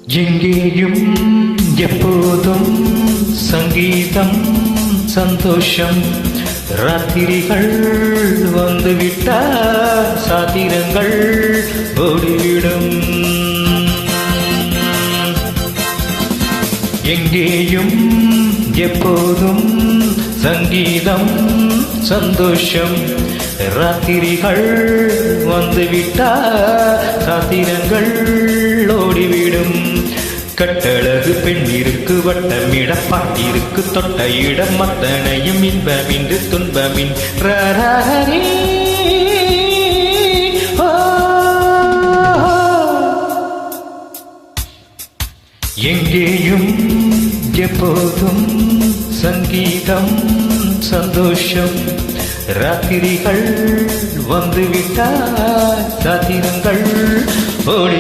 எங்கேயும் எப்போதும் சங்கீதம் சந்தோஷம். ராத்திரிகள் வந்துவிட்டால் சாத்திரங்கள் ஓடிவிடும். எங்கேயும் எப்போதும் சங்கீதம் சந்தோஷம். ராத்திரிகள் வந்துவிட்டால் சாத்திரங்கள் ஓடிவிடும். கட்டழகு பெண்ணிருக்கு வட்டமிட பாட்டிருக்கு தொட்ட இடம் அத்தனையும் இன்பமின்று துன்பமின் ரரரே. எங்கேயும் எப்போதும் சங்கீதம் சந்தோஷம். ராத்திரிகள் வந்துவிட்டால் சாத்திரங்கள் ஓடி